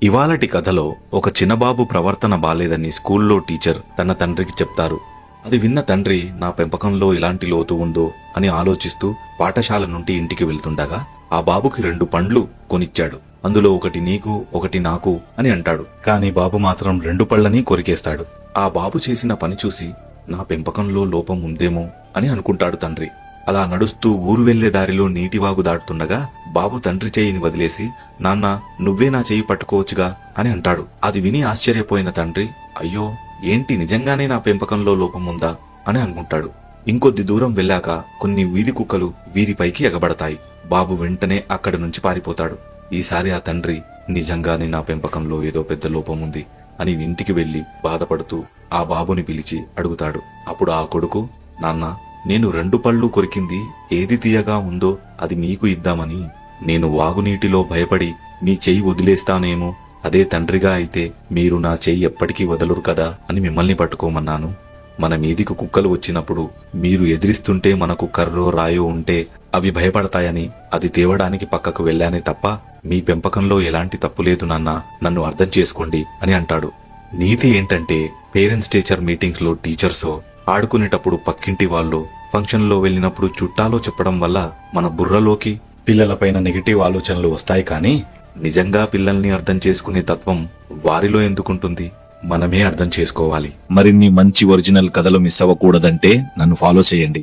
ఇవాళటి కథలో ఒక చిన్నబాబు ప్రవర్తన బాలేదని స్కూల్లో టీచర్ తన తండ్రికి చెప్తారు. అది విన్న తండ్రి నా పెంపకంలో ఇలాంటి లోతు ఉందో అని ఆలోచిస్తూ పాఠశాల నుండి ఇంటికి వెళ్తుండగా ఆ బాబుకి 2 పండ్లు కొనిచ్చాడు. అందులో ఒకటి నీకు ఒకటి నాకు అని అంటాడు. కాని బాబు మాత్రం 2 పళ్ళని కొరికేస్తాడు. ఆ బాబు చేసిన పని చూసి నా పెంపకంలో లోపం ఉందేమో అని అనుకుంటాడు తండ్రి. అలా నడుస్తూ ఊరు వెళ్లే దారిలో నీటివాగు దాటుతుండగా బాబు తండ్రి చేయిని వదిలేసి నాన్న నువ్వే నా చేయి పట్టుకోవచ్చుగా అని అంటాడు. అది విని ఆశ్చర్యపోయిన తండ్రి అయ్యో ఏంటి నిజంగానే నా పెంపకంలో లోపం ఉందా అని అనుకుంటాడు. ఇంకొద్ది దూరం వెళ్ళాక కొన్ని వీధి కుక్కలు వీరిపైకి ఎగబడతాయి. బాబు వెంటనే అక్కడి నుంచి పారిపోతాడు. ఈసారి ఆ తండ్రి నిజంగానే నా పెంపకంలో ఏదో పెద్ద లోపం ఉంది అని ఇంటికి వెళ్లి బాధపడుతూ ఆ బాబుని పిలిచి అడుగుతాడు. అప్పుడు ఆ కొడుకు నాన్న నేను 2 పళ్ళు కొరికింది ఏది తీయగా ఉందో అది మీకు ఇద్దామని. నేను వాగునీటిలో భయపడి మీ చెయ్యి వదిలేస్తానేమో, అదే తండ్రిగా అయితే మీరు నా చెయ్యి ఎప్పటికీ వదలరు కదా అని మిమ్మల్ని పట్టుకోమన్నాను. మన మీదికి కుక్కలు వచ్చినప్పుడు మీరు ఎదిరిస్తుంటే మనకు కర్రో రాయో ఉంటే అవి భయపడతాయని అది తేవడానికి పక్కకు వెళ్లానే తప్ప మీ పెంపకంలో ఎలాంటి తప్పు లేదు నాన్న, నన్ను అర్థం చేసుకోండి అని అంటాడు. నీతి ఏంటంటే పేరెంట్స్ టీచర్ మీటింగ్స్ లో టీచర్సో, ఆడుకునేటప్పుడు పక్కింటి వాళ్ళు, ఫంక్షన్ లో వెళ్ళినప్పుడు చుట్టాలో చెప్పడం వల్ల మన బుర్రలోకి పిల్లలపైన నెగిటివ్ ఆలోచనలు వస్తాయి. కానీ నిజంగా పిల్లల్ని అర్థం చేసుకునే తత్వం వారిలో ఎందుకుంటుంది? మనమే అర్థం చేసుకోవాలి. మరిన్ని మంచి ఒరిజినల్ కథలు మిస్ అవ్వకూడదంటే నన్ను ఫాలో చేయండి.